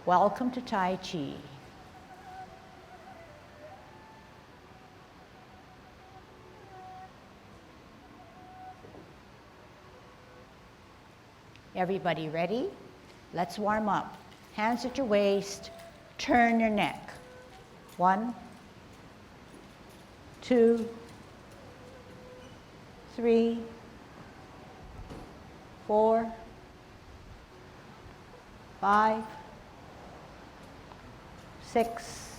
Welcome to Tai Chi. Everybody ready? Let's warm up. Hands at your waist, turn your neck. 1, 2, 3, 4, 5, 6,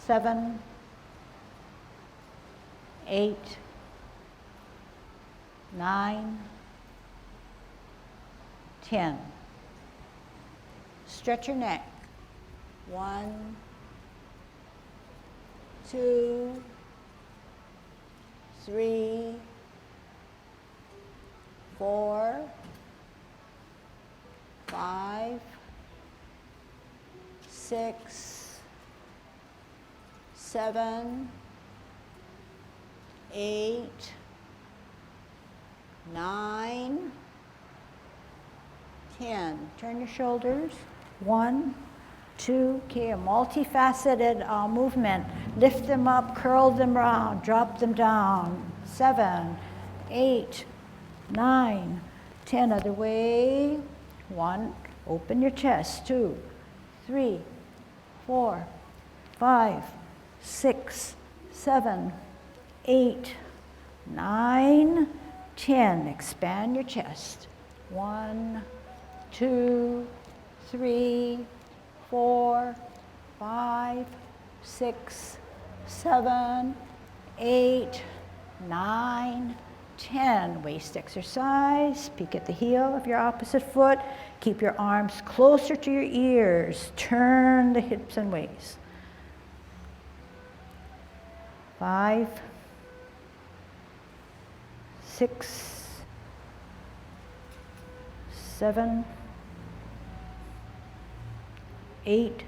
7, 8, 9, 10. Stretch your neck. 1, 2, 3, 4, 5, 6, 7, 8, 9, 10. Turn your shoulders. 1, 2. Okay, a multifaceted movement. Lift them up, curl them around, drop them down. 7, 8, 9, 10. Other way. 1. Open your chest. 2, 3, 4, 5, 6, 7, 8, 9, 10. Expand your chest. 1, 2, 3, 4, 5, 6, 7, 8, 9, 10. Waist exercise. Peek at the heel of your opposite foot. Keep your arms closer to your ears. Turn the hips and waist. 5, 6, 7, 8,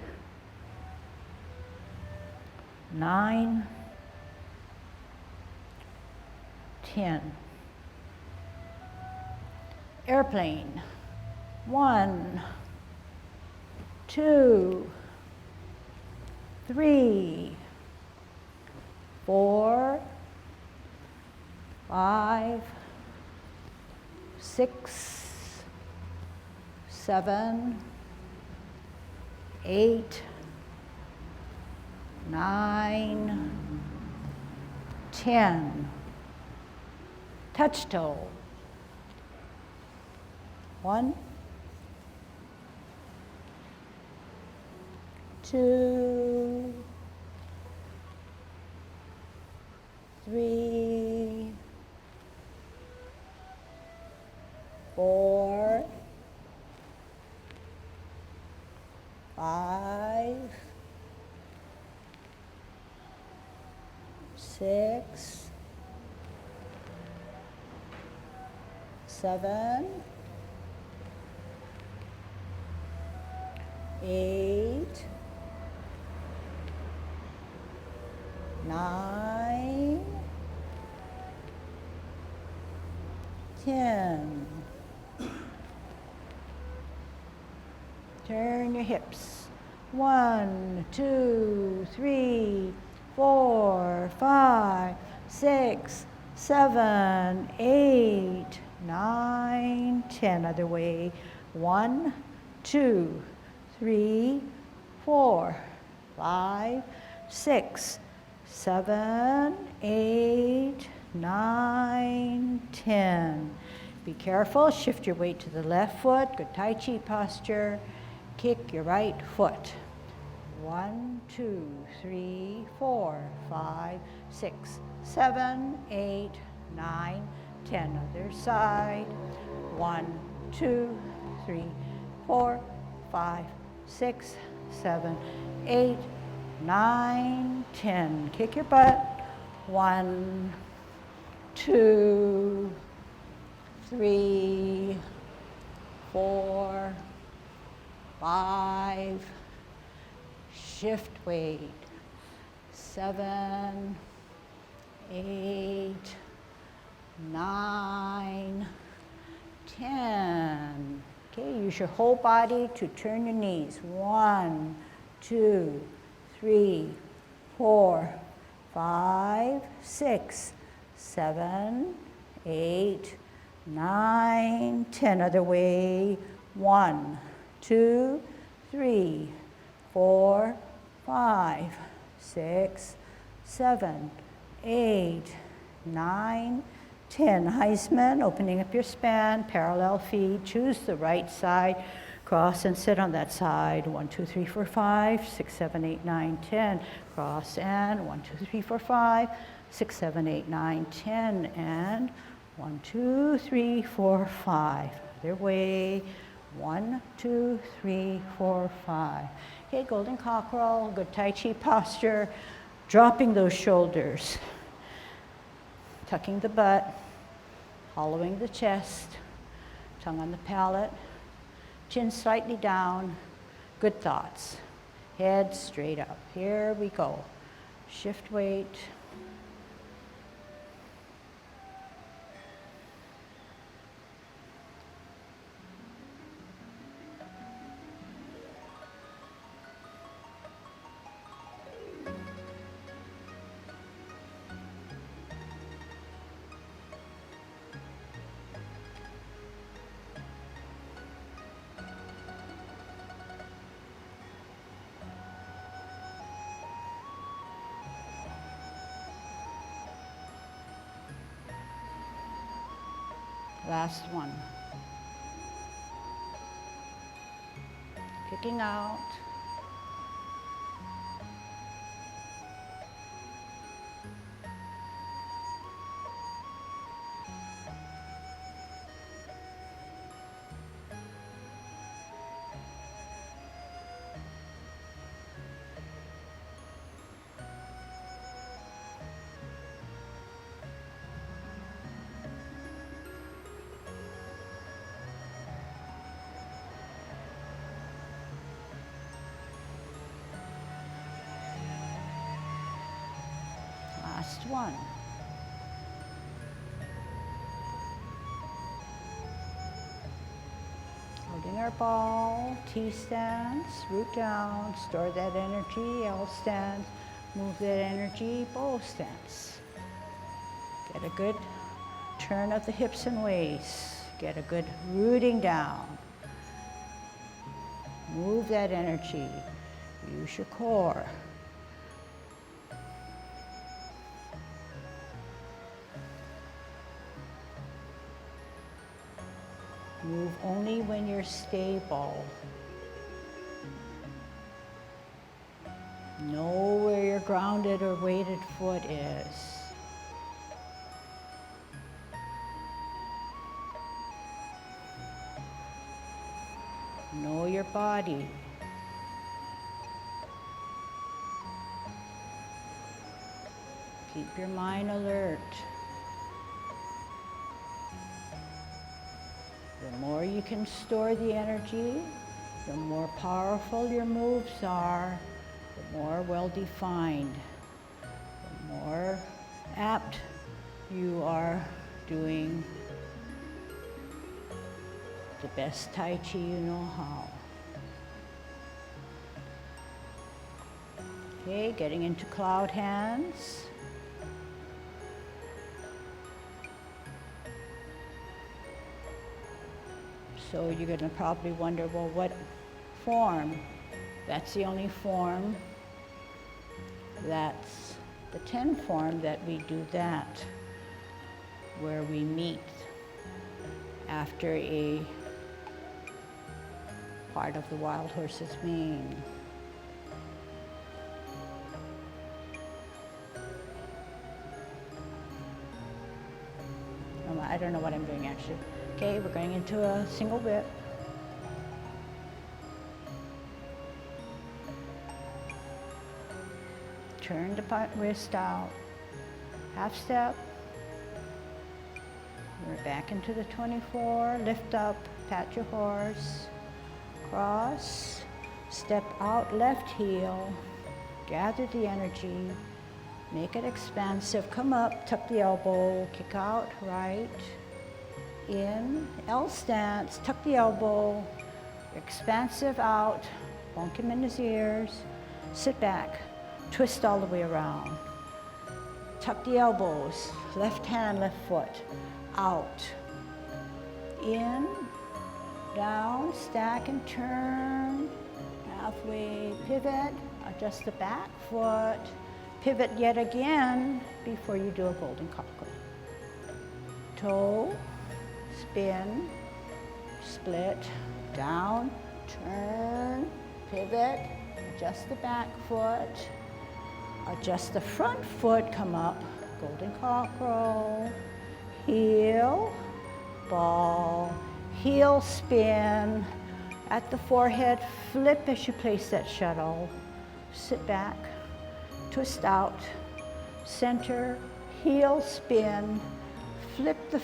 9, 10. Airplane. 1, 2, 3, 4, 5, 6, 7, 8, 9, 10. Touch toe. 1, 2, 3, 4, 5, 6, 7, 8, 9, 10. Turn your hips. 1, 2, 3, 4, 5, 6, 7, 8, 9, 10. Other way. 1, 2, 3, 4, 5, 6, 7, 8, 9, 10. Be careful. Shift your weight to the left foot. Good Tai Chi posture. Kick your right foot. 1, 2, 3, 4, 5, 6, 7, 8, 9, 10. Other side. 1, 2, 3, 4, 5, 6, 7, 8, 9, 10. Kick your butt. 1, 2, 3, 4, 5. Shift weight. 7, 8, 9, 10. Okay, use your whole body to turn your knees. 1, 2, 3, 4, 5, 6, 7, 8, 9, 10. Other way. 1, 2, 3, 4, 5, 6, 7, 8, 9, 10. Heisman, opening up your span, parallel feet. Choose the right side. Cross and sit on that side. 1, 2, 3, 4, 5, 6, 7, 8, 9, 10. Cross and 1, 2, 3, 4, 5, 6, 7, 8, 9, 10. And 1, 2, 3, 4, 5. Other way. 1, 2, 3, 4, 5. Okay, golden cockerel, good Tai Chi posture. Dropping those shoulders. Tucking the butt. Hollowing the chest. Tongue on the palate. Chin slightly down. Good thoughts. Head straight up. Here we go. Shift weight. Last one. Kicking out. Last one. Holding our ball, T stance, root down, store that energy, L stance, move that energy, bow stance. Get a good turn of the hips and waist. Get a good rooting down. Move that energy. Use your core. Move only when you're stable. Know where your grounded or weighted foot is. Know your body. Keep your mind alert. The more you can store the energy, the more powerful your moves are, the more well-defined, the more apt you are doing the best Tai Chi you know how. Okay, getting into cloud hands. So you're going to probably wonder, well, what form? That's the only form. That's the 10 form that we do that, where we meet after a part of the wild horse's mane. I don't know what I'm doing actually. Okay, we're going into a single whip. Turn the wrist out. Half step. We're back into the 24. Lift up, pat your horse. Cross. Step out left heel. Gather the energy. Make it expansive. Come up, tuck the elbow, kick out right. in, L stance, tuck the elbow, expansive out, bonk him in his ears, sit back, twist all the way around. Tuck the elbows, left hand, left foot, out, in, down, stack and turn, halfway pivot, adjust the back foot, pivot yet again before you do a golden cockle. Toe, spin, split, down, turn, pivot, adjust the back foot, adjust the front foot, come up, golden cockle, heel, ball, heel spin, at the forehead, flip as you place that shuttle, sit back, twist out, center, heel spin, flip the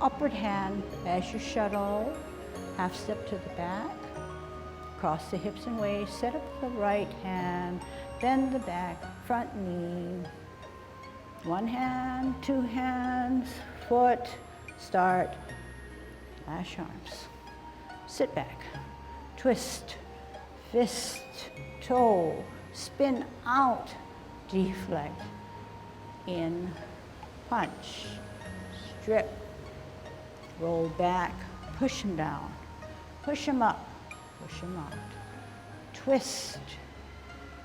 upward hand as you shuttle, half step to the back, cross the hips and waist, set up the right hand, bend the back, front knee, one hand, two hands, foot, start, lash arms, sit back, twist, fist, toe, spin out, deflect, in, punch, strip, roll back, push him down, push him up, push him out, twist,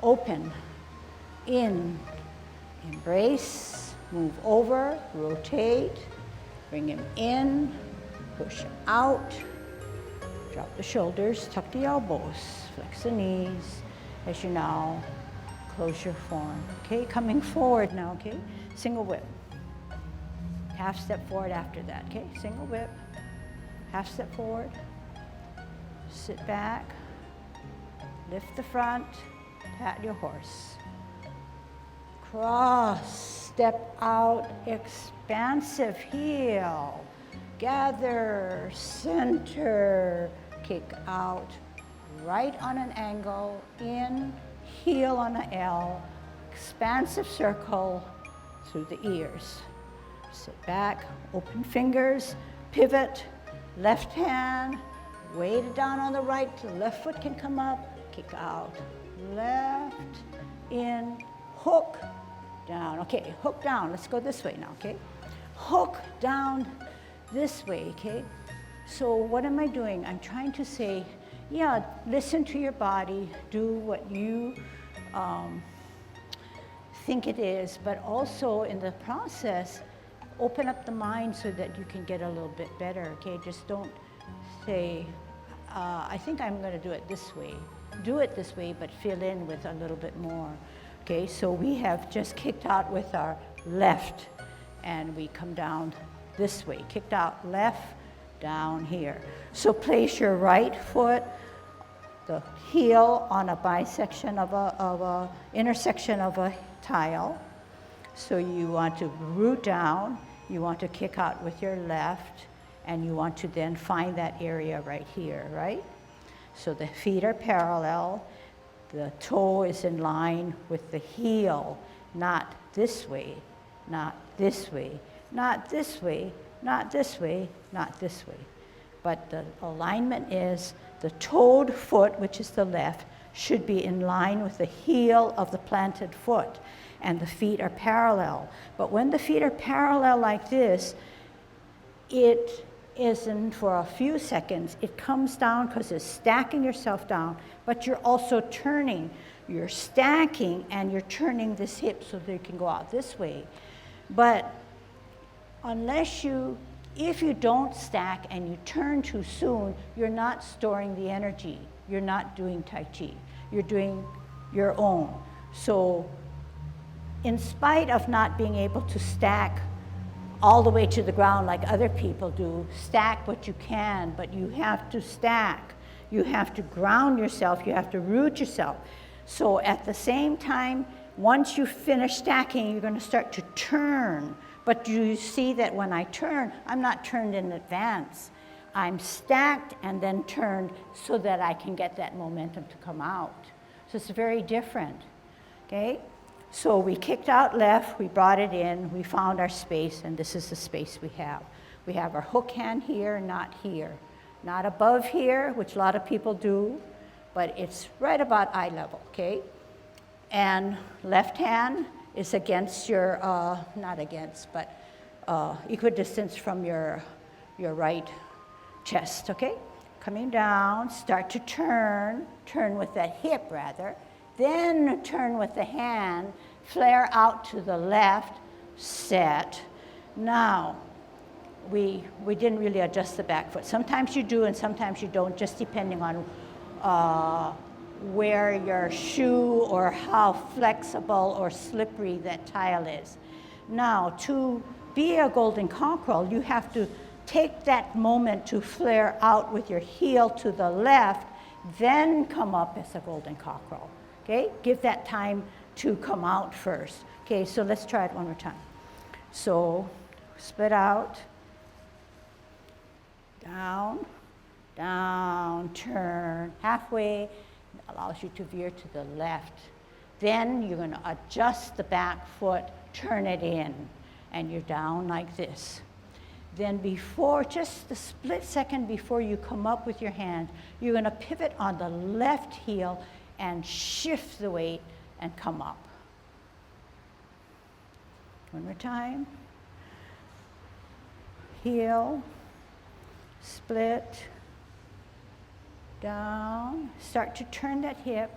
open, in, embrace, move over, rotate, bring him in, push out, drop the shoulders, tuck the elbows, flex the knees as you now close your form. Okay, coming forward now, okay? Single whip. Half step forward after that, okay? Single whip, half step forward, sit back, lift the front, pat your horse. Cross, step out, expansive heel, gather, center, kick out, right on an angle, in, heel on an L, expansive circle through the ears. Sit back, open fingers, pivot, left hand, weight it down on the right, the left foot can come up, kick out, left, in, hook, down. Okay, hook down, let's go this way now, okay? Hook down this way, okay? So what am I doing? I'm trying to say, yeah, listen to your body, do what you think it is, but also in the process, open up the mind so that you can get a little bit better, okay? Just don't say, I think I'm gonna do it this way. Do it this way, but fill in with a little bit more, okay? So we have just kicked out with our left, and we come down this way, kicked out left, down here. So place your right foot, the heel on a bisection of a intersection of a tile. So you want to root down, you want to kick out with your left, and you want to then find that area right here, right? So the feet are parallel, the toe is in line with the heel, not this way, not this way, not this way, not this way, not this way. But the alignment is the toed foot, which is the left, should be in line with the heel of the planted foot, and the feet are parallel. But when the feet are parallel like this, it isn't for a few seconds. It comes down because it's stacking yourself down, but you're also turning. You're stacking and you're turning this hip so that you can go out this way. But if you don't stack and you turn too soon, you're not storing the energy. You're not doing Tai Chi. You're doing your own. So in spite of not being able to stack all the way to the ground like other people do, stack what you can, but you have to stack. You have to ground yourself. You have to root yourself. So at the same time, once you finish stacking, you're going to start to turn. But you see that when I turn, I'm not turned in advance. I'm stacked and then turned so that I can get that momentum to come out. So it's very different, okay? So we kicked out left, we brought it in, we found our space, and this is the space we have. We have our hook hand here, not here. Not above here, which a lot of people do, but it's right about eye level, okay? And left hand is against your, not against, but equidistant from your right chest, okay? Coming down, start to turn with that hip rather, then turn with the hand, flare out to the left, set. Now, we didn't really adjust the back foot. Sometimes you do and sometimes you don't, just depending on where your shoe or how flexible or slippery that tile is. Now, to be a golden cockerel, you have to take that moment to flare out with your heel to the left, then come up as a golden cockerel, okay? Give that time to come out first. Okay, so let's try it one more time. So, split out, down, down, turn, halfway, allows you to veer to the left. Then you're gonna adjust the back foot, turn it in, and you're down like this. Then before, just the split second before you come up with your hand, you're gonna pivot on the left heel and shift the weight and come up. One more time. Heel, split, down, start to turn that hip.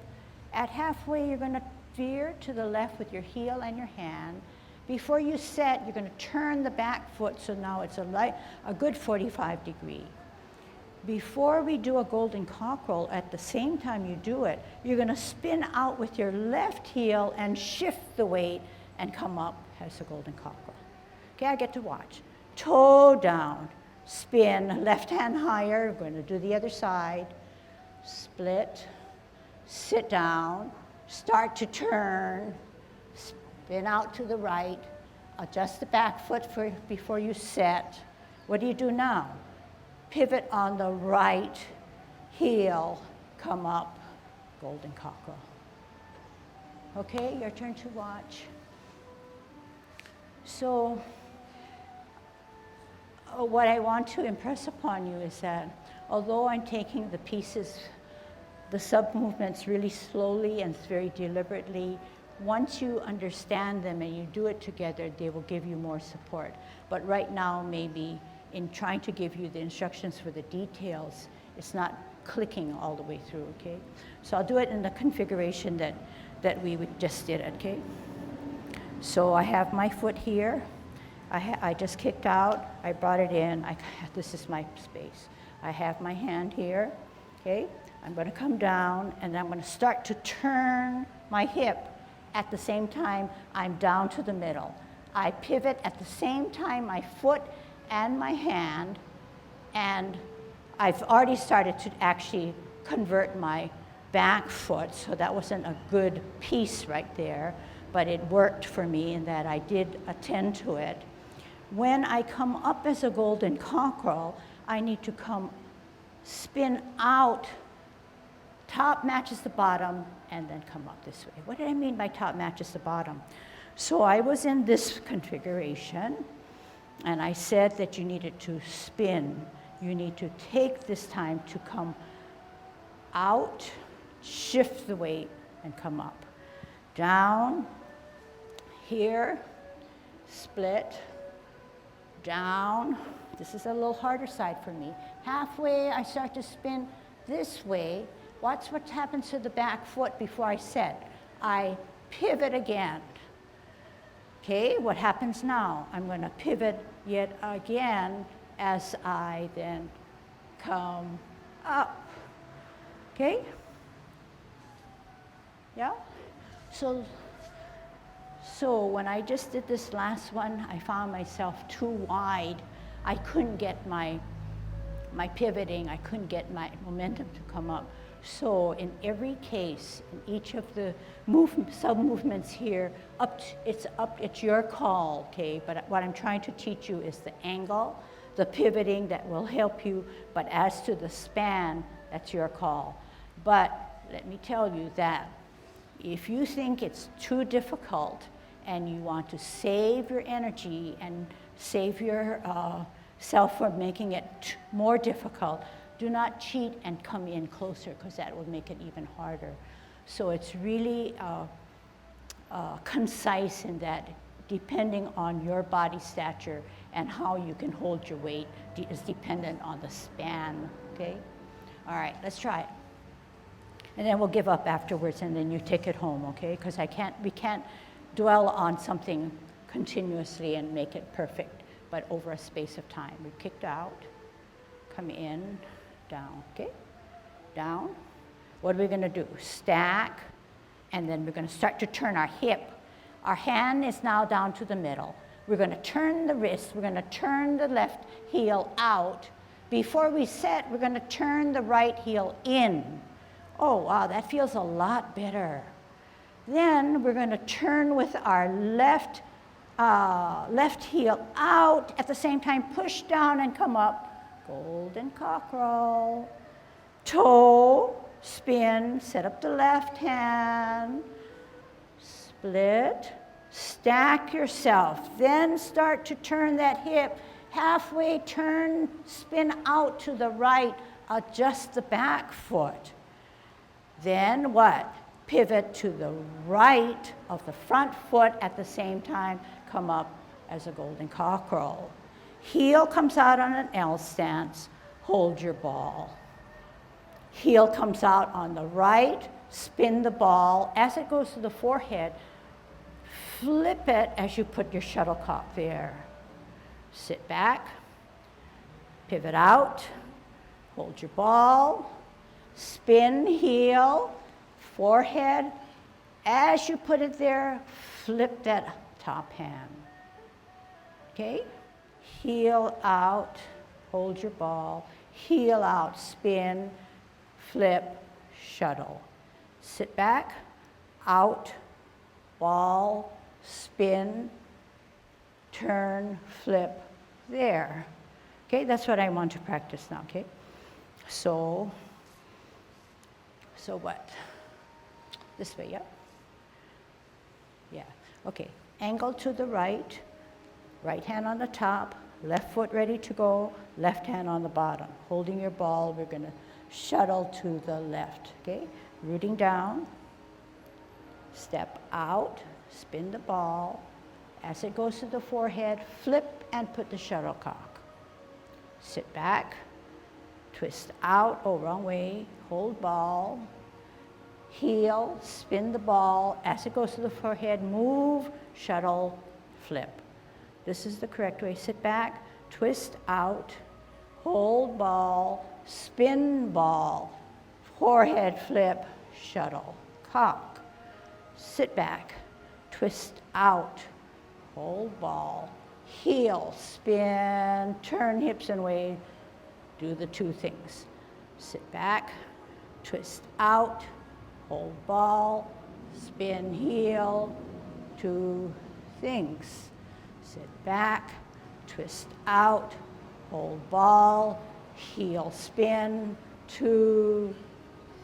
At halfway, you're gonna veer to the left with your heel and your hand. Before you set, you're gonna turn the back foot, so now it's a good 45 degree. Before we do a golden cockerel, at the same time you do it, you're gonna spin out with your left heel and shift the weight and come up as a golden cockerel. Okay, I get to watch. Toe down, spin, left hand higher, we're gonna do the other side. Split, sit down, start to turn, spin out to the right, adjust the back foot before you set. What do you do now? Pivot on the right heel, come up, golden cockerel. Okay, your turn to watch. So, what I want to impress upon you is that although I'm taking the pieces, the sub-movements really slowly and very deliberately, once you understand them and you do it together, they will give you more support. But right now, maybe in trying to give you the instructions for the details, it's not clicking all the way through, okay? So I'll do it in the configuration that we just did, okay? So I have my foot here. I just kicked out, I brought it in, this is my space. I have my hand here, okay? I'm gonna come down and I'm gonna start to turn my hip. At the same time, I'm down to the middle. I pivot at the same time, my foot and my hand, and I've already started to actually convert my back foot, so that wasn't a good piece right there, but it worked for me in that I did attend to it. When I come up as a golden cockerel, I need to spin out, top matches the bottom, and then come up this way. What did I mean by top matches the bottom? So I was in this configuration, and I said that you needed to spin. You need to take this time to come out, shift the weight, and come up. Down, here, split, down. This is a little harder side for me. Halfway, I start to spin this way. Watch what happens to the back foot before I set. I pivot again. Okay, what happens now? I'm gonna pivot yet again as I then come up. Okay? Yeah? So when I just did this last one, I found myself too wide. I couldn't get my pivoting, I couldn't get my momentum to come up. So in every case, in each of the sub-movements here, it's your call, okay? But what I'm trying to teach you is the angle, the pivoting that will help you, but as to the span, that's your call. But let me tell you that if you think it's too difficult and you want to save your energy and save your self for making it more difficult. Do not cheat and come in closer, because that will make it even harder. So it's really concise in that, depending on your body stature and how you can hold your weight is dependent on the span, okay? All right, let's try it. And then we'll give up afterwards, and then you take it home, okay? Because we can't dwell on something continuously and make it perfect, but over a space of time. We kicked out, come in, down, okay? Down. What are we gonna do? Stack, and then we're gonna start to turn our hip. Our hand is now down to the middle. We're gonna turn the wrist, we're gonna turn the left heel out. Before we set, we're gonna turn the right heel in. Oh, wow, that feels a lot better. Then we're gonna turn with our left heel out, at the same time push down and come up. Golden cockerel. Toe, spin, set up the left hand, split, stack yourself. Then start to turn that hip, halfway turn, spin out to the right, adjust the back foot. Then what? Pivot to the right of the front foot at the same time, come up as a golden cockerel. Heel comes out on an L stance, hold your ball. Heel comes out on the right, spin the ball. As it goes to the forehead, flip it as you put your shuttlecock there. Sit back, pivot out, hold your ball, spin heel, forehead. As you put it there, flip that top hand. Okay? Heel out, hold your ball, heel out, spin, flip, shuttle. Sit back, out, ball, spin, turn, flip, there. Okay, that's what I want to practice now, okay? So what? This way, yeah? Yeah, okay. Angle to the right, right hand on the top, left foot ready to go, left hand on the bottom. Holding your ball, we're gonna shuttle to the left, okay? Rooting down, step out, spin the ball. As it goes to the forehead, flip and put the shuttlecock. Sit back, twist out, oh, wrong way, hold ball, heel, spin the ball. As it goes to the forehead, move, shuttle, flip. This is the correct way. Sit back, twist out, hold ball, spin ball, forehead flip, shuttle, cock. Sit back, twist out, hold ball, heel, spin, turn hips and way, do the two things. Sit back, twist out, hold ball, spin heel, two things. Sit back, twist out, hold ball, heel spin, two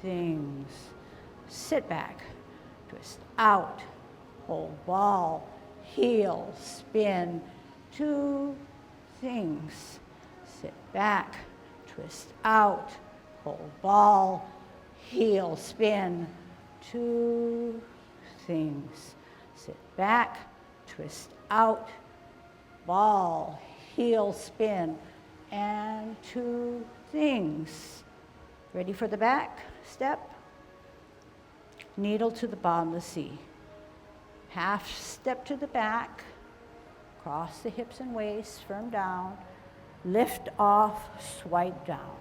things. Sit back, twist out, hold ball, heel spin, two things. Sit back, twist out, hold ball, heel spin, two things. Sit back, twist out, ball, heel spin, and two things. Ready for the back step? Needle to the bottom of the C. Half step to the back, cross the hips and waist, firm down, lift off, swipe down.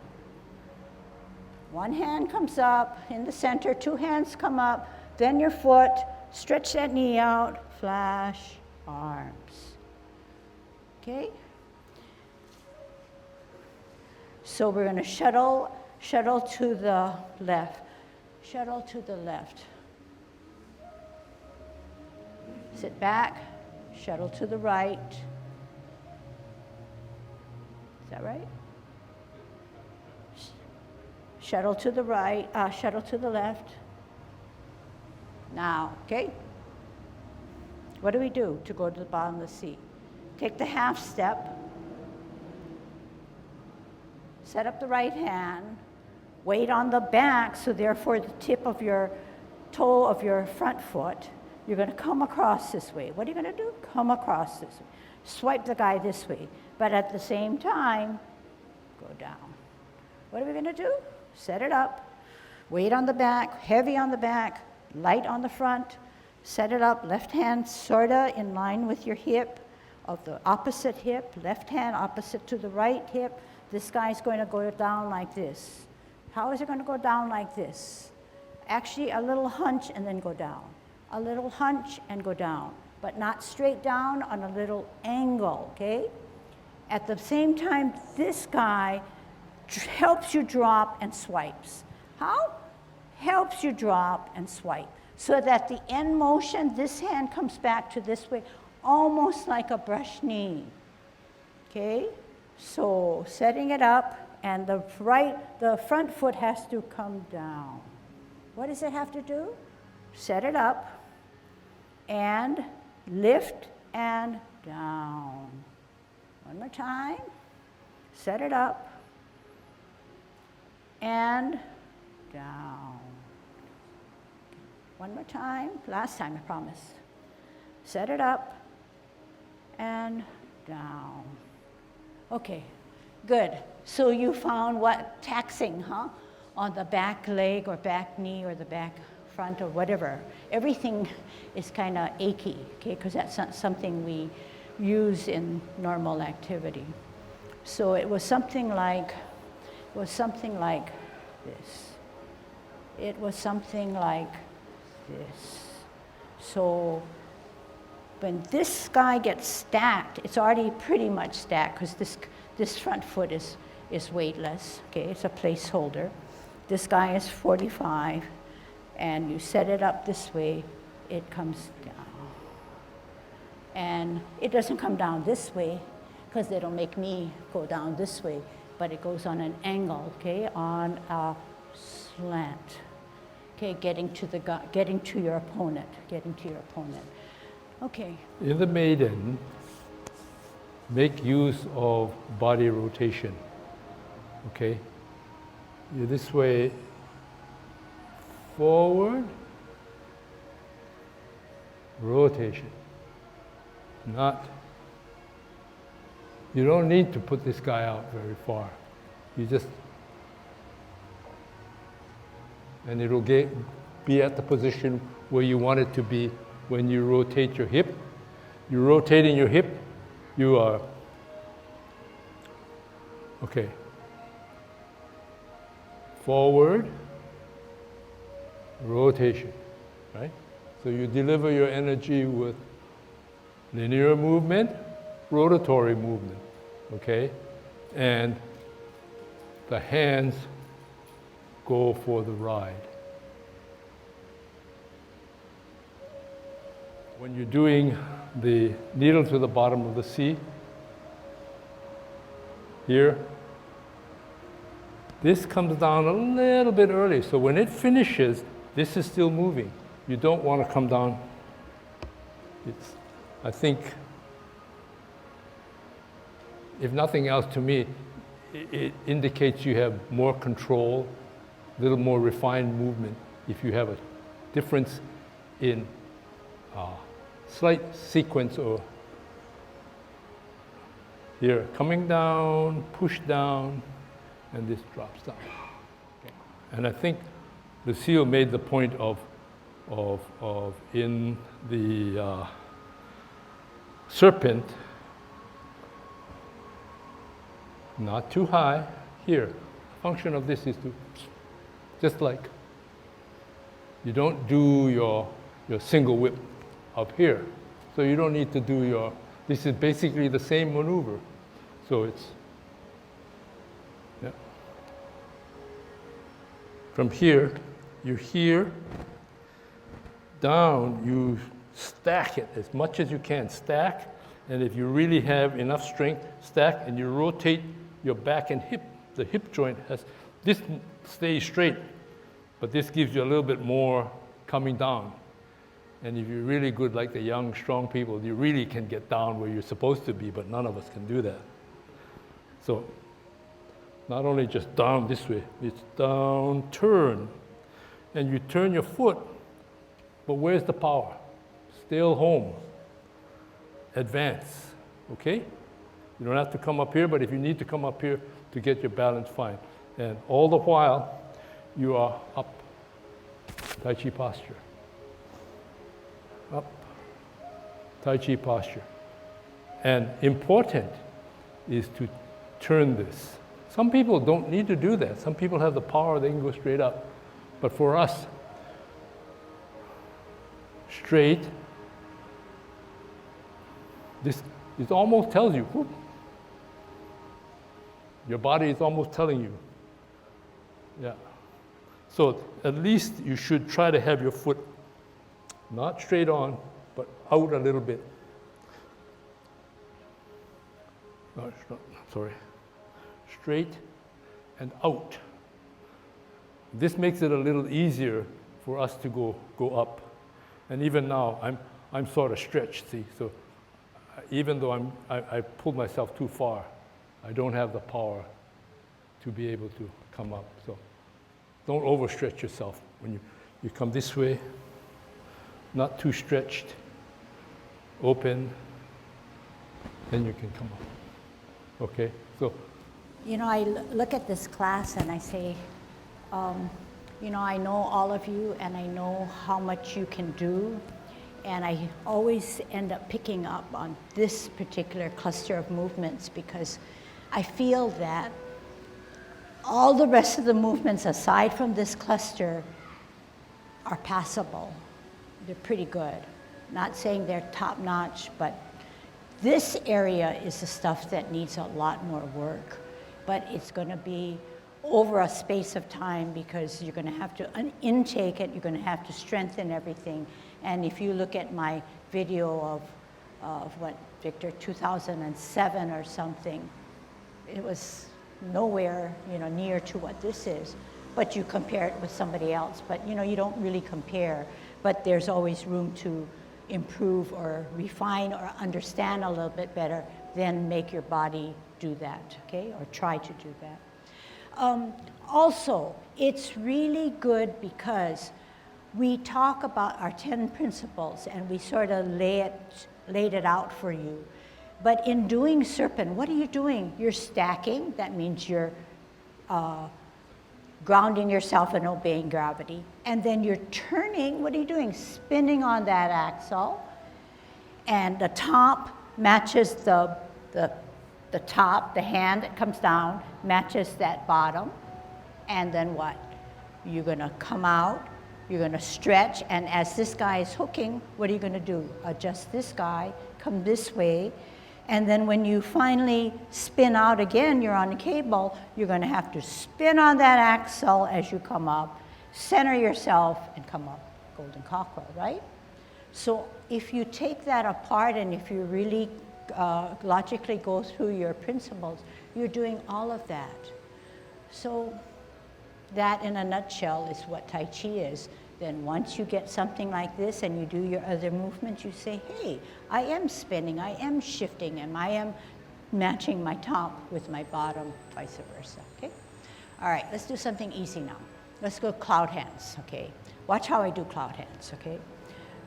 One hand comes up in the center, two hands come up, then your foot, stretch that knee out, flash arms. Okay? So we're going to shuttle to the left, shuttle to the left. Sit back, shuttle to the right. Is that right? Shuttle to the right, shuttle to the left. Now, okay? What do we do to go to the bottom of the C? Take the half step, set up the right hand, weight on the back, so therefore the tip of your toe of your front foot, you're going to come across this way. What are you going to do? Come across this way. Swipe the guy this way, but at the same time, go down. What are we going to do? Set it up, weight on the back, heavy on the back, light on the front, set it up, left hand sorta in line with your hip, of the opposite hip, left hand opposite to the right hip. This guy's going to go down like this. How is it going to go down like this? Actually, a little hunch and then go down. A little hunch and go down, but not straight down, on a little angle, okay? At the same time, this guy helps you drop and swipes. How? Helps you drop and swipe. So that the end motion, this hand comes back to this way, almost like a brush knee, okay? So setting it up, and the front foot has to come down. What does it have to do? Set it up, and lift and down. One more time. Set it up, and down. One more time. Last time, I promise. Set it up, and down. Okay, good. So you found what? Taxing, huh? On the back leg or back knee or the back front or whatever. Everything is kind of achy, okay, because that's not something we use in normal activity. So it was something like this. It was something like this. So when this guy gets stacked, it's already pretty much stacked because this front foot is weightless, okay, it's a placeholder. This guy is 45, and you set it up this way, it comes down. And it doesn't come down this way, because it'll make me go down this way, but it goes on an angle, okay, on a slant. Okay, getting to your opponent. Okay. In the maiden, make use of body rotation, okay? You this way, forward, rotation. You don't need to put this guy out very far. You just, and it'll be at the position where you want it to be when you rotate your hip. You're rotating your hip, you are, okay. Forward, rotation, right? So you deliver your energy with linear movement, rotatory movement, okay? And the hands go for the ride. When you're doing the needle to the bottom of the C, here, this comes down a little bit early, so when it finishes, this is still moving. You don't want to come down. I think, if nothing else to me, it indicates you have more control, a little more refined movement if you have a difference in slight sequence or here, coming down, push down, and this drops down. Okay. And I think Lucille made the point of in the serpent, not too high. Here, the function of this is to, just like, you don't do your single whip up here. So you don't need to do this is basically the same maneuver. So it's, yeah. From here, you're here, down, you stack it as much as you can, stack, and if you really have enough strength, stack, and you rotate your back and hip. The hip joint this stays straight, but this gives you a little bit more coming down. And if you're really good, like the young, strong people, you really can get down where you're supposed to be, but none of us can do that. So Not only just down this way, it's down, turn. And you turn your foot, but where's the power? Still home. Advance, okay? You don't have to come up here, but if you need to come up here to get your balance, fine. And all the while, you are up. Tai Chi posture. Up. Tai Chi posture. And important is to turn this. Some people don't need to do that. Some people have the power, they can go straight up. But for us, straight, this it almost tells you, whoop. Your body is almost telling you. Yeah. So at least you should try to have your foot not straight on, but out a little bit. No, sorry. Straight and out. This makes it a little easier for us to go up. And even now, I'm sort of stretched, see? So even though I pulled myself too far, I don't have the power to be able to come up. So don't overstretch yourself. When you come this way, not too stretched, open, then you can come up. Okay? So, You know, I look at this class and I say, you know, I know all of you and I know how much you can do, and I always end up picking up on this particular cluster of movements because I feel that all the rest of the movements aside from this cluster are passable. They're pretty good. Not saying they're top-notch, but this area is the stuff that needs a lot more work. But it's going to be over a space of time because you're going to have to intake it, you're going to have to strengthen everything. And if you look at my video of what, Victor, 2007 or something, it was nowhere, you know, near to what this is. But you compare it with somebody else. But, you know, you don't really compare. But there's always room to improve or refine or understand a little bit better, then make your body do that, okay, or try to do that. Also, it's really good because we talk about our 10 principles and we sort of laid it out for you. But in doing serpent, what are you doing? You're stacking. That means you're grounding yourself and obeying gravity. And then you're turning. What are you doing? Spinning on that axle. And the top matches the top, the hand that comes down, matches that bottom. And then what? You're going to come out. You're going to stretch. And as this guy is hooking, what are you going to do? Adjust this guy, come this way. And then when you finally spin out again, you're on the cable, you're going to have to spin on that axle as you come up, center yourself, and come up. Golden cockerel, right? So if you take that apart and if you really logically go through your principles, you're doing all of that. So that in a nutshell is what Tai Chi is. Then once you get something like this and you do your other movements, you say, hey, I am spinning, I am shifting, and I am matching my top with my bottom, vice versa, okay? All right, let's do something easy now. Let's go cloud hands, okay? Watch how I do cloud hands, okay?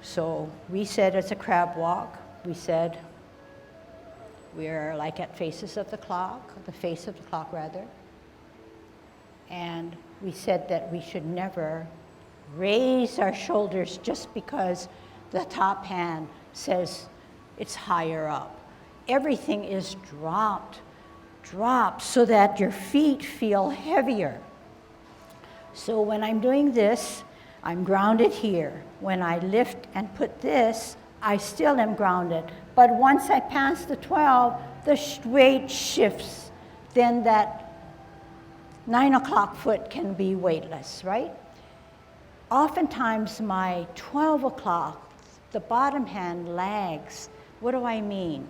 So we said it's a crab walk. We said we're like at faces of the clock, the face of the clock rather. And we said that we should never raise our shoulders just because the top hand says it's higher up. Everything is dropped so that your feet feel heavier. So when I'm doing this, I'm grounded here. When I lift and put this, I still am grounded. But once I pass the 12, the weight shifts. Then that 9 o'clock foot can be weightless, right? Oftentimes my 12 o'clock, the bottom hand lags. What do I mean?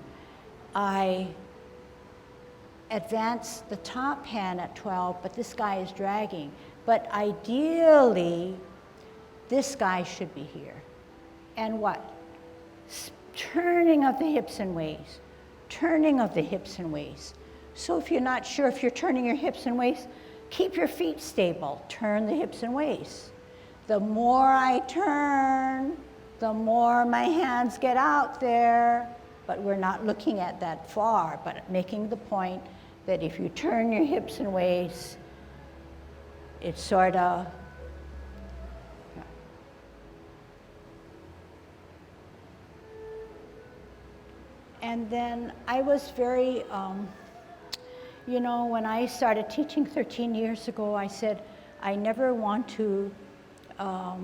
I advance the top hand at 12, but this guy is dragging. But ideally, this guy should be here. And what? Turning of the hips and waist. Turning of the hips and waist. So if you're not sure if you're turning your hips and waist, keep your feet stable. Turn the hips and waist. The more I turn, the more my hands get out there. But we're not looking at that far, but making the point that if you turn your hips and waist, it's sort of, and then I was very, you know, when I started teaching 13 years ago, I said, I never want to, I'll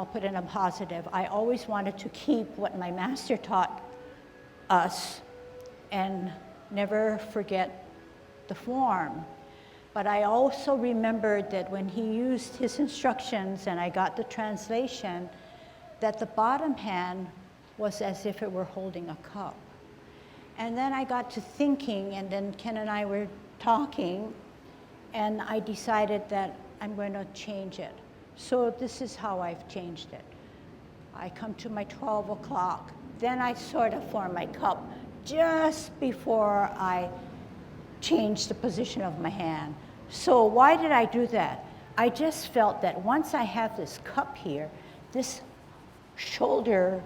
put in a positive, I always wanted to keep what my master taught us and never forget the form. But I also remembered that when he used his instructions and I got the translation, that the bottom hand was as if it were holding a cup. And then I got to thinking, and then Ken and I were talking, and I decided that I'm going to change it. So this is how I've changed it. I come to my 12 o'clock, then I sort of form my cup just before I change the position of my hand. So why did I do that? I just felt that once I have this cup here, this shoulder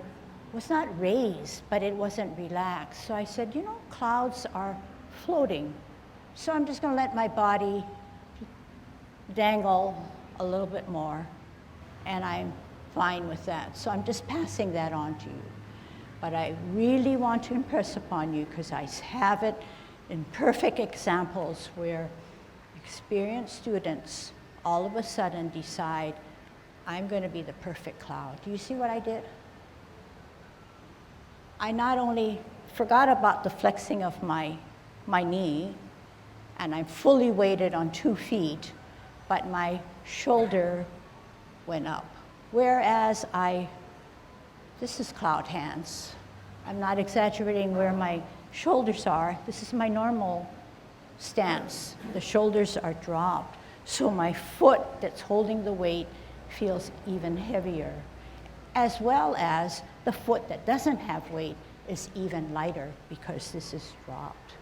was not raised, but it wasn't relaxed. So I said, you know, clouds are floating. So I'm just going to let my body dangle a little bit more, and I'm fine with that. So I'm just passing that on to you. But I really want to impress upon you, because I have it in perfect examples where experienced students all of a sudden decide, I'm going to be the perfect cloud. Do you see what I did? I not only forgot about the flexing of my knee, and I'm fully weighted on 2 feet, but my shoulder went up. Whereas this is cloud hands. I'm not exaggerating where my shoulders are. This is my normal stance. The shoulders are dropped. So my foot that's holding the weight feels even heavier, as well as the foot that doesn't have weight is even lighter because this is dropped.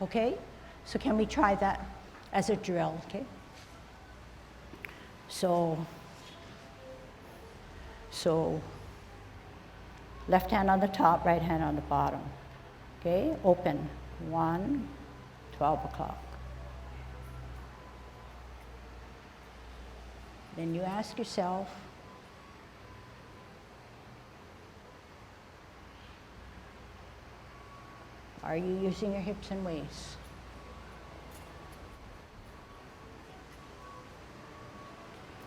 Okay? So can we try that as a drill, okay? So left hand on the top, right hand on the bottom. Okay, open. 1, 12 o'clock. Then you ask yourself, are you using your hips and waists?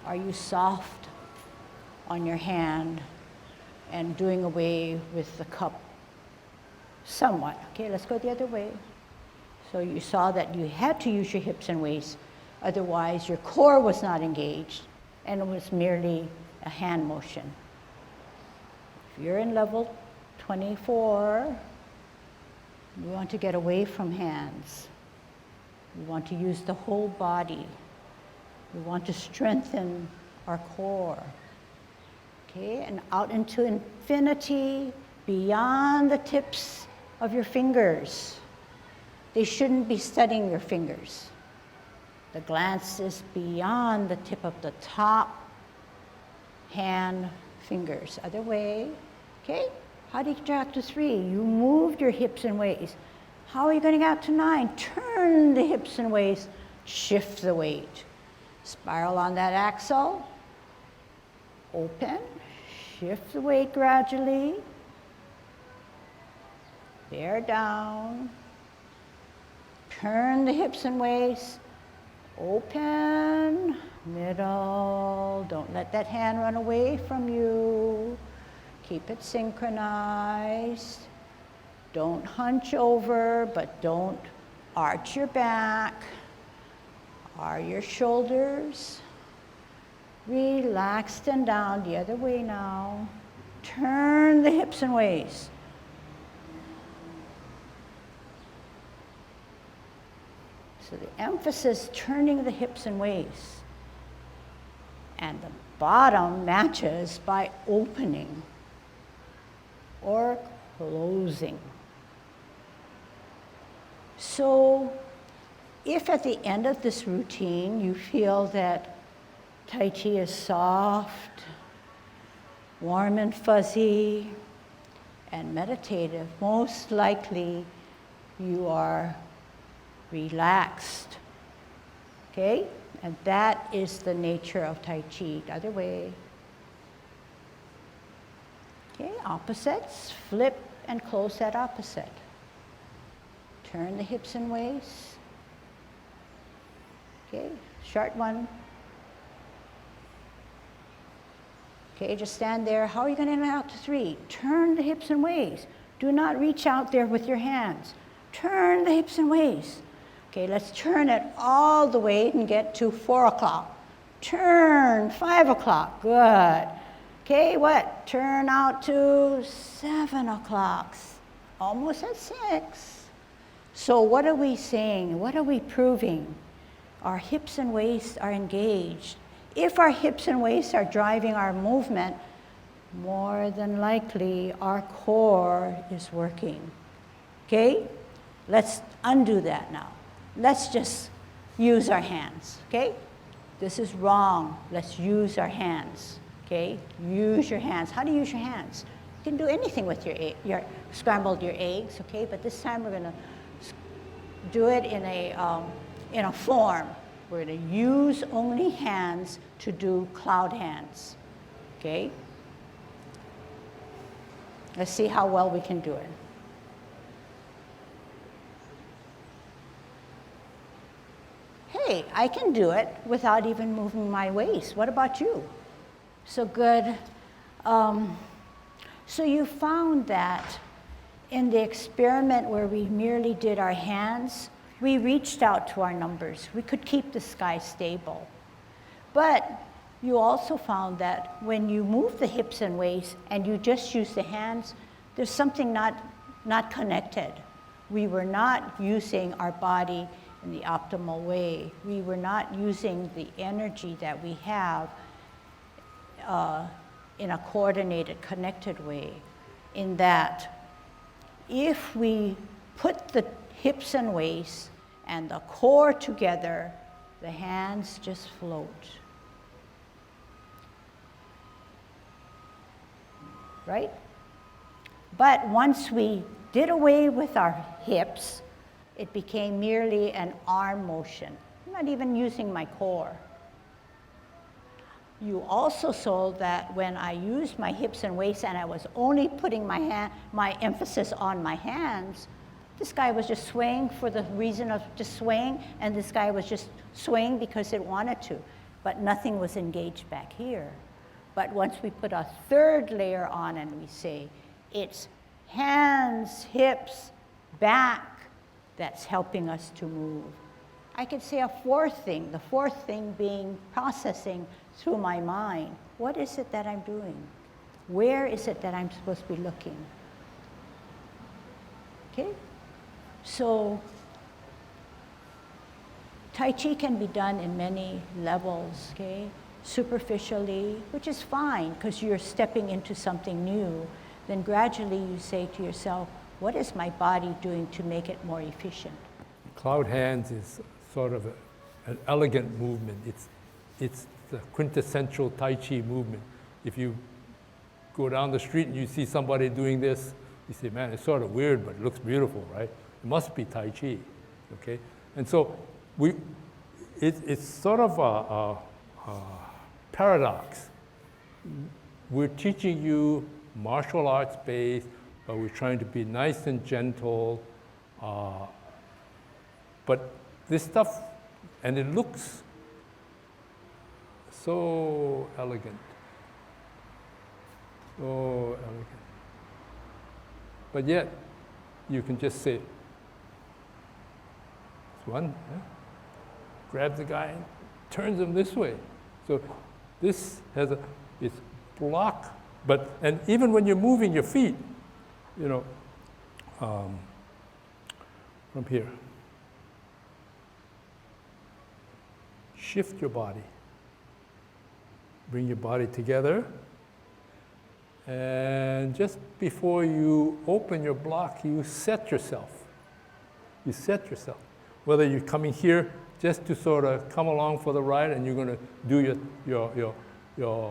Are you soft on your hand and doing away with the cup somewhat? Okay, let's go the other way. So you saw that you had to use your hips and waists, otherwise your core was not engaged and it was merely a hand motion. If you're in level 24, you want to get away from hands. You want to use the whole body. We want to strengthen our core. Okay, and out into infinity, beyond the tips of your fingers. They shouldn't be studying your fingers. The glance is beyond the tip of the top hand fingers. Other way. Okay, how do you get out to 3? You moved your hips and waists. How are you going to get out to 9? Turn the hips and waists, shift the weight. Spiral on that axle, open, shift the weight gradually, bear down, turn the hips and waists, open, middle, don't let that hand run away from you, keep it synchronized, don't hunch over, but don't arch your back. Are your shoulders relaxed and down? The other way now. Turn the hips and waists. So the emphasis, turning the hips and waists. And the bottom matches by opening or closing. So if at the end of this routine you feel that Tai Chi is soft, warm and fuzzy, and meditative, most likely you are relaxed. Okay? And that is the nature of Tai Chi. The other way. Okay, opposites, flip and close that opposite. Turn the hips and waists. Okay, short one. Okay, just stand there. How are you going to end out to 3? Turn the hips and waists. Do not reach out there with your hands. Turn the hips and waists. Okay, let's turn it all the way and get to 4 o'clock. Turn, 5 o'clock, good. Okay, what? Turn out to 7 o'clock, almost at 6. So what are we saying? What are we proving? Our hips and waists are engaged. If our hips and waists are driving our movement, more than likely our core is working. Okay? Let's undo that now. Let's just use our hands, okay? This is wrong. Let's use our hands, okay? Use your hands. How do you use your hands? You can do anything with your scrambled your eggs, okay? But this time we're gonna do it in a form. We're gonna use only hands to do cloud hands, okay? Let's see how well we can do it. Hey, I can do it without even moving my waist. What about you? So good. So you found that in the experiment where we merely did our hands, we reached out to our numbers. We could keep the sky stable. But you also found that when you move the hips and waists and you just use the hands, there's something not connected. We were not using our body in the optimal way. We were not using the energy that we have in a coordinated, connected way. In that, if we put the hips and waists and the core together, the hands just float. Right? But once we did away with our hips, it became merely an arm motion. I'm not even using my core. You also saw that when I used my hips and waists and I was only putting my emphasis on my hands, this guy was just swaying for the reason of just swaying, and this guy was just swaying because it wanted to, but nothing was engaged back here. But once we put a third layer on and we say, it's hands, hips, back, that's helping us to move. I could say a fourth thing, the fourth thing being processing through my mind. What is it that I'm doing? Where is it that I'm supposed to be looking? Okay? So, Tai Chi can be done in many levels, okay? Superficially, which is fine because you're stepping into something new. Then gradually you say to yourself, what is my body doing to make it more efficient? Cloud hands is sort of an elegant movement. It's the quintessential Tai Chi movement. If you go down the street and you see somebody doing this, you say, man, it's sort of weird, but it looks beautiful, right? It must be Tai Chi, okay? And so it's sort of a paradox. We're teaching you martial arts based, but we're trying to be nice and gentle. But this stuff, and it looks so elegant. So elegant. But yet, you can just say, it's one, grabs the guy and turns him this way. So this has it's block, and even when you're moving your feet, you know, from here, shift your body. Bring your body together. And just before you open your block, you set yourself. You set yourself. Whether you're coming here just to sort of come along for the ride and you're going to do your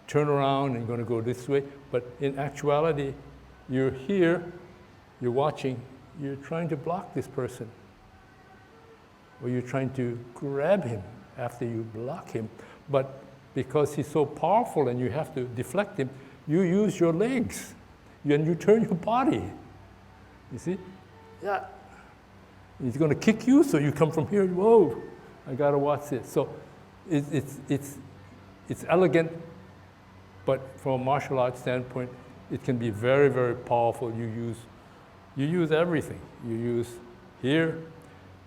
turnaround and you're going to go this way, but in actuality, you're here, you're watching, you're trying to block this person, or you're trying to grab him after you block him, but because he's so powerful and you have to deflect him, you use your legs and you turn your body. You see? Yeah. He's going to kick you, so you come from here. Whoa! I got to watch this. So it's elegant, but from a martial arts standpoint, it can be very, very powerful. You use everything. You use here.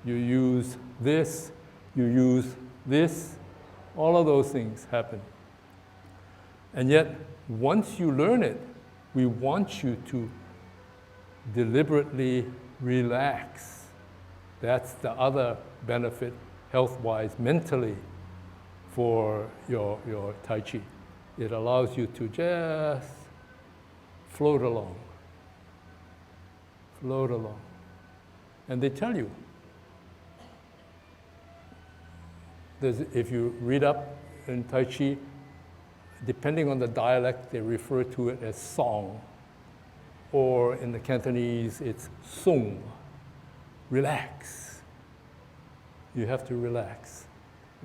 You use this. You use this. All of those things happen. And yet, once you learn it, we want you to deliberately relax. That's the other benefit, health-wise, mentally, for your Tai Chi. It allows you to just float along. Float along. And they tell you, if you read up in Tai Chi, depending on the dialect, they refer to it as song. Or in the Cantonese, it's sung. Relax. You have to relax.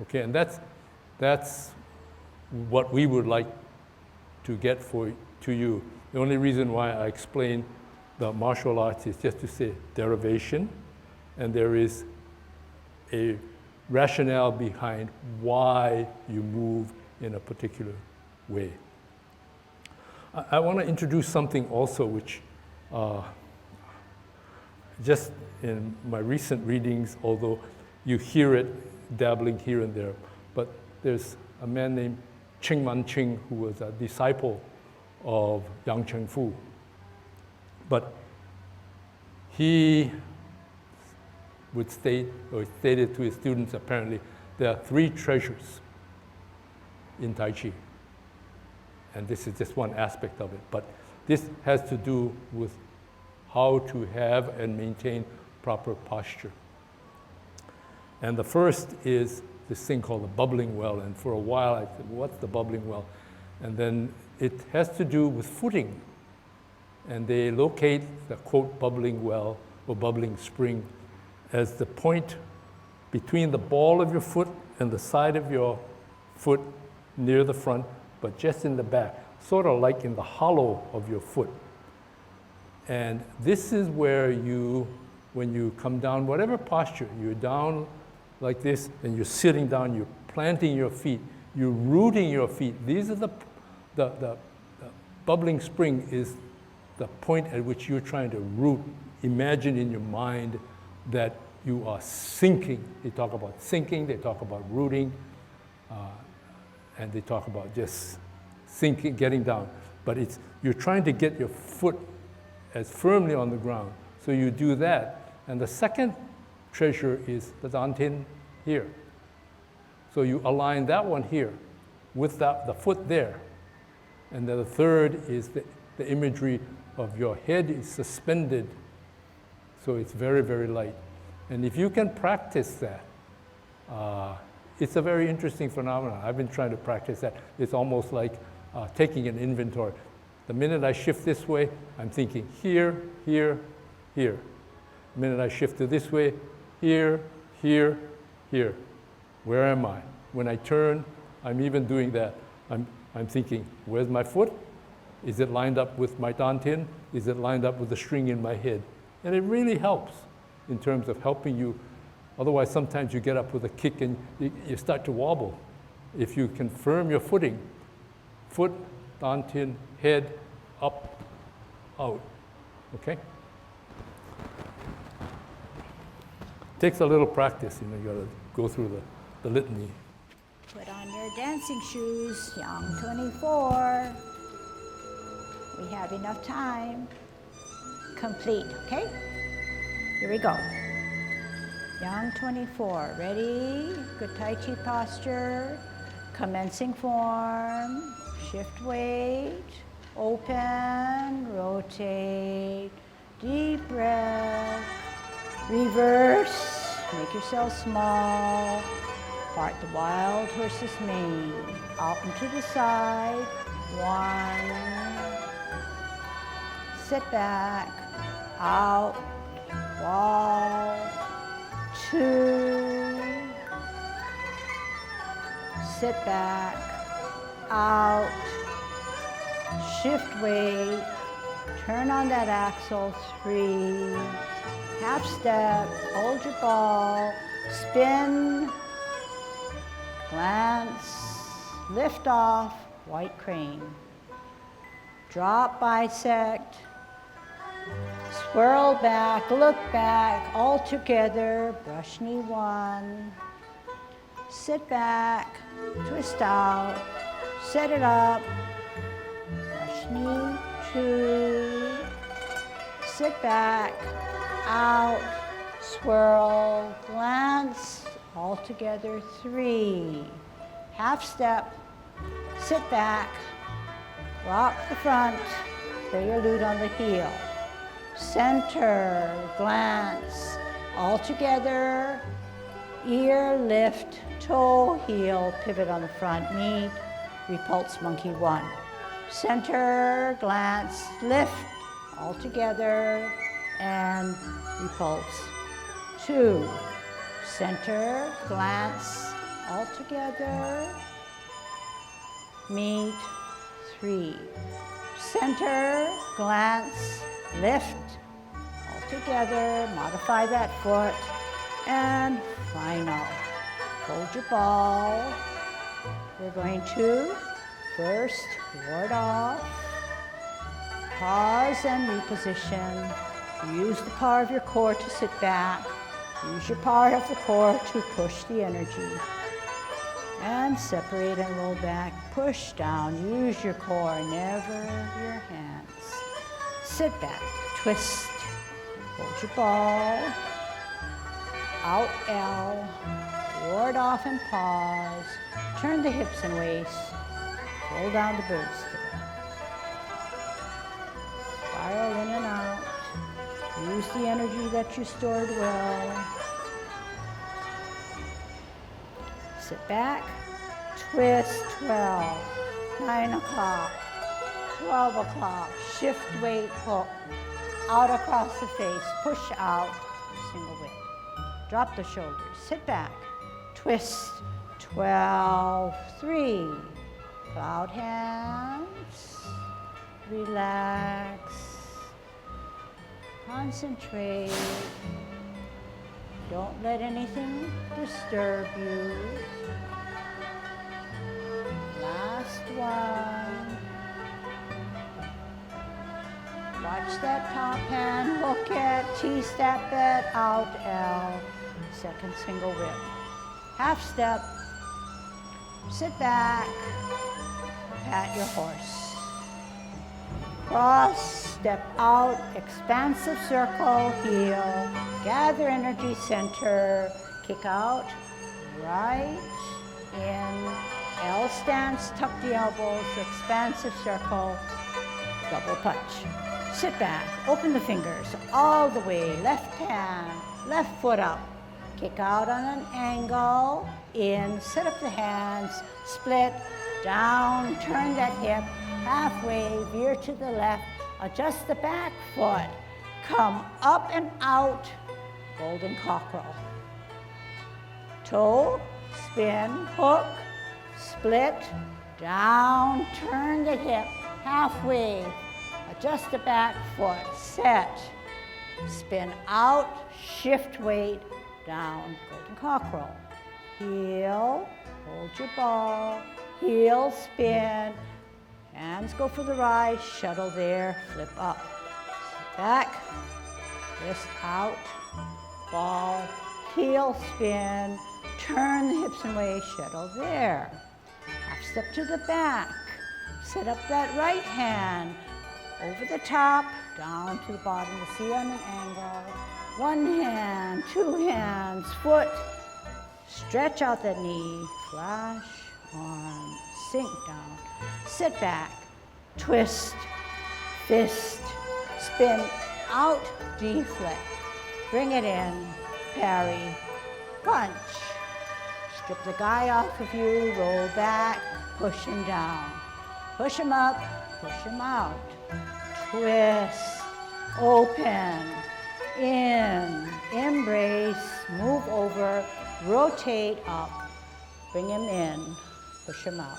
Okay, and that's what we would like to get to you. The only reason why I explain the martial arts is just to say derivation, and there is a rationale behind why you move in a particular way. I want to introduce something also which just in my recent readings, although you hear it dabbling here and there, but there's a man named Ching Man Ching who was a disciple of Yang Cheng Fu. But he would state, or stated to his students apparently, there are 3 treasures in Tai Chi. And this is just one aspect of it. But this has to do with how to have and maintain proper posture. And the first is this thing called the bubbling well. And for a while I said, what's the bubbling well? And then it has to do with footing. And they locate the, quote, bubbling well or bubbling spring as the point between the ball of your foot and the side of your foot near the front, but just in the back, sort of like in the hollow of your foot. And this is where you, when you come down, whatever posture, you're down like this, and you're sitting down, you're planting your feet, you're rooting your feet. These are the bubbling spring is the point at which you're trying to root. Imagine in your mind that you are sinking. They talk about sinking, they talk about rooting, and they talk about just sinking, getting down. But you're trying to get your foot as firmly on the ground. So you do that. And the second treasure is the dantian here. So you align that one here with the foot there. And then the third is the imagery of your head is suspended. So it's very, very light. And if you can practice that, it's a very interesting phenomenon. I've been trying to practice that. It's almost like taking an inventory. The minute I shift this way, I'm thinking here, here, here. The minute I shift to this way, here, here, here. Where am I? When I turn, I'm even doing that. I'm thinking, where's my foot? Is it lined up with my dantian? Is it lined up with the string in my head? And it really helps in terms of helping you. Otherwise, sometimes you get up with a kick and you start to wobble. If you can firm your footing, foot, dantian, head, up, out, okay? Takes a little practice, you gotta go through the litany. Put on your dancing shoes, Yang 24. We have enough time. Complete, okay? Here we go. Yang 24, ready? Good Tai Chi posture. Commencing form, shift weight, open, rotate, Deep breath. Reverse. Make yourself small. Part the wild horse's mane. Out and to the side. 1. Sit back. Out. Wall. 2. Sit back. Out. Shift weight. Turn on that axle. 3. Half step. Hold your ball. Spin. Glance. Lift off. White crane. Drop, bisect. Swirl back. Look back. All together. Brush knee 1. Sit back. Twist out. Set it up. Brush knee 2. Sit back. Out. Swirl. Glance. All together. 3. Half step. Sit back. Rock the front. Play your lute on the heel. Center. Glance. All together. Ear, lift, toe, heel, pivot on the front, meet, repulse monkey 1. Center, glance, lift, all together, and repulse 2. Center, glance, all together, meet 3. Center, glance, lift, all together, modify that foot, and final. Hold your ball. We're going to first ward off, pause and reposition. Use the power of your core to sit back. Use your power of the core to push the energy. And separate and roll back, push down. Use your core, never your hands. Sit back, twist, hold your ball. Out L, ward off and pause, turn the hips and waist, roll down the bird still. Spiral in and out, use the energy that you stored well. Sit back, twist 12, 9 o'clock, 12 o'clock, shift weight, hook, out across the face, push out, single weight. Drop the shoulders, sit back, twist, 12, 3. Cloud hands, relax, concentrate. Don't let anything disturb you. Last one. Watch that top hand, hook it, T-step it, out L. Second single whip. Half step, sit back, pat your horse. Cross, step out, expansive circle, heel, gather energy center, kick out, right in, L stance, tuck the elbows, expansive circle, double punch. Sit back, open the fingers all the way, left hand, left foot up. Kick out on an angle, in, set up the hands, split, down, turn that hip, halfway, veer to the left, adjust the back foot, come up and out, golden cockerel. Toe, spin, hook, split, down, turn the hip, halfway, adjust the back foot, set, spin out, shift weight, down, golden cockerel. Heel, hold your ball, heel, spin, hands go for the rise, shuttle there, flip up. Sit back, wrist out, ball, heel, spin, turn the hips and waist, shuttle there. Half step to the back, set up that right hand, over the top, down to the bottom, the C on an angle. One hand, two hands, foot, stretch out that knee, flash, arm, sink down, sit back, twist, fist, spin, out, deflect. Bring it in, parry, punch. Strip the guy off of you, roll back, push him down. Push him up, push him out. Twist, open, in, embrace, move over, rotate up. Bring him in, push him out.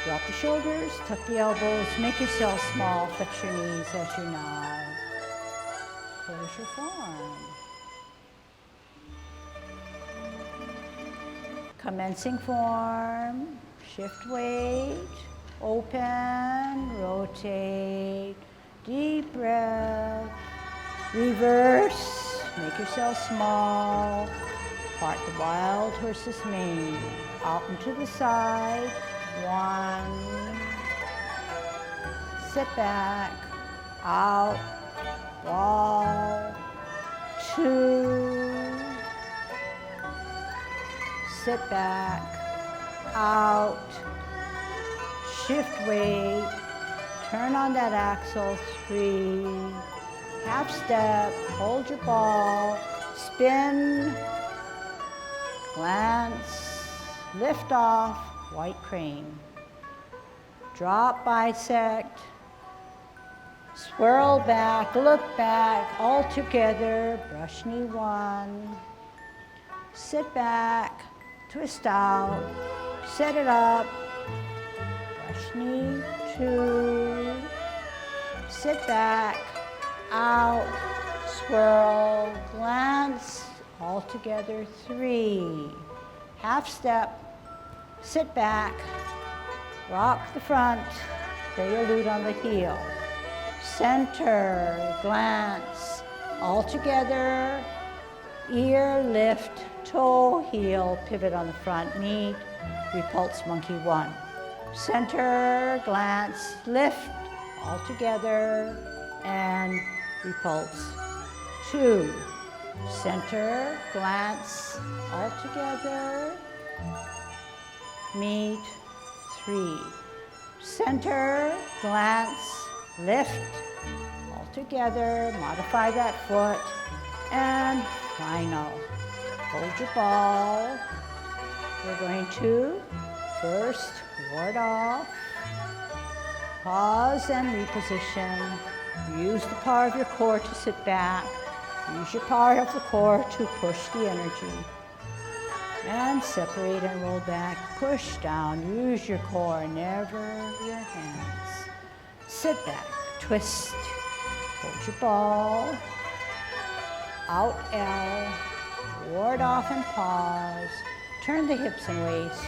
Drop the shoulders, tuck the elbows, make yourself small, flex your knees as you nod. Close your form. Commencing form, shift weight, open, rotate, deep breath, reverse, make yourself small, part the wild horse's mane, out and to the side, 1, sit back, out, wall, 2, sit back, out, shift weight, turn on that axle, 3, half step, hold your ball, spin, glance, lift off, white crane. Drop, bisect, swirl back, look back, all together, brush knee 1, sit back, twist out, set it up, brush knee 2, sit back, out, swirl, glance, all together, 3, half step, sit back, rock the front, prelude on the heel, center, glance, all together, ear, lift, toe, heel, pivot on the front, knee, repulse monkey 1, center, glance, lift, all together, and repulse 2, center, glance, all together, meet, 3, center, glance, lift, all together, modify that foot, and final. Hold your ball. We're going to first ward off, pause and reposition. Use the power of your core to sit back. Use your power of the core to push the energy. And separate and roll back, push down, use your core, never your hands. Sit back, twist, hold your ball, out L, ward off and pause, turn the hips and waist,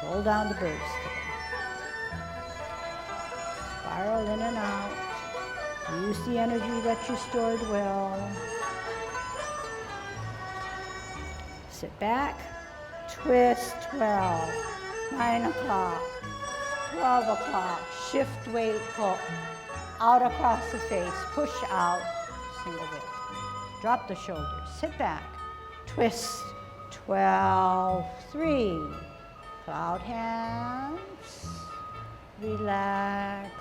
pull down the bird stick. Spiral in and out, use the energy that you stored well. Sit back, twist, 12, 9 o'clock, 12 o'clock, shift weight, hook, out across the face, push out, single whip. Drop the shoulders, sit back, twist, 12, 3, cloud hands, relax,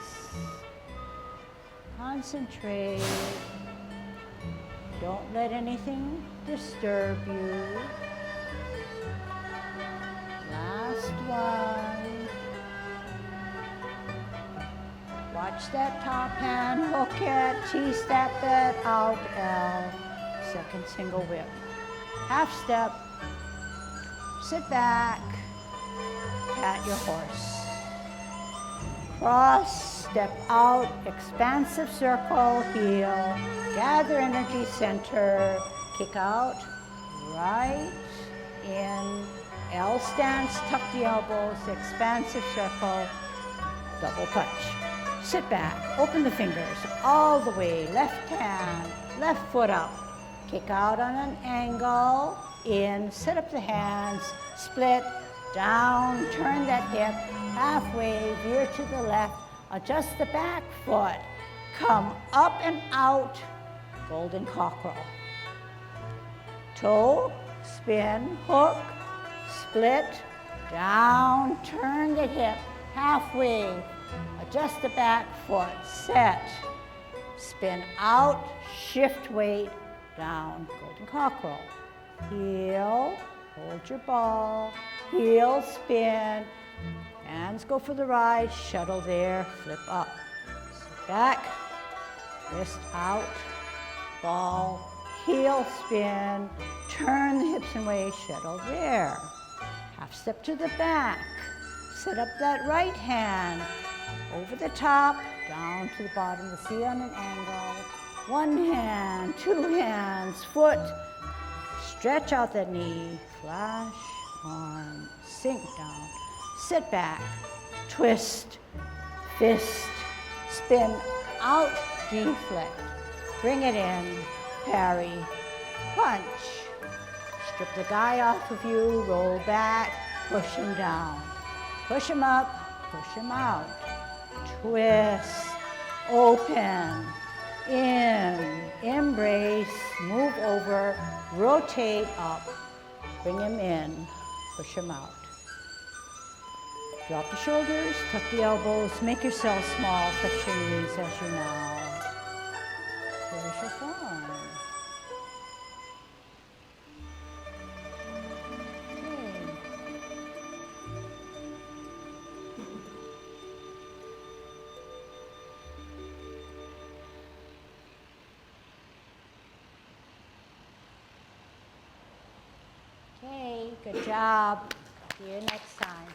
concentrate, don't let anything disturb you. Last one. Watch that top hand, hook it, T-step it, out L, second single whip. Half step, sit back, pat your horse. Cross, step out, expansive circle, heel, gather energy center, kick out, right, in, L stance, tuck the elbows, expansive circle, double punch. Sit back, open the fingers all the way, left hand, left foot up. Kick out on an angle, in, set up the hands, split, down, turn that hip, halfway, veer to the left, adjust the back foot, come up and out, golden cockerel. Toe, spin, hook, split, down, turn the hip, halfway, adjust the back foot, set, spin out, shift weight, down, golden cockerel. Heel, hold your ball, heel, spin, hands go for the ride, shuttle there, flip up. Sit back, wrist out, ball, heel spin, turn the hips and waist, shuttle there. Half step to the back, set up that right hand, over the top, down to the bottom of the seat on an angle. One hand, two hands, foot, stretch out that knee, flash, arm, sink down, sit back, twist, fist, spin out, deflect, bring it in, parry, punch. Strip the guy off of you, roll back, push him down. Push him up, push him out. Twist, open, in, embrace, move over, rotate up, bring him in, push him out. Drop the shoulders, tuck the elbows, make yourself small, touch your knees as you now. Here's your form. Okay, good job. See you next time.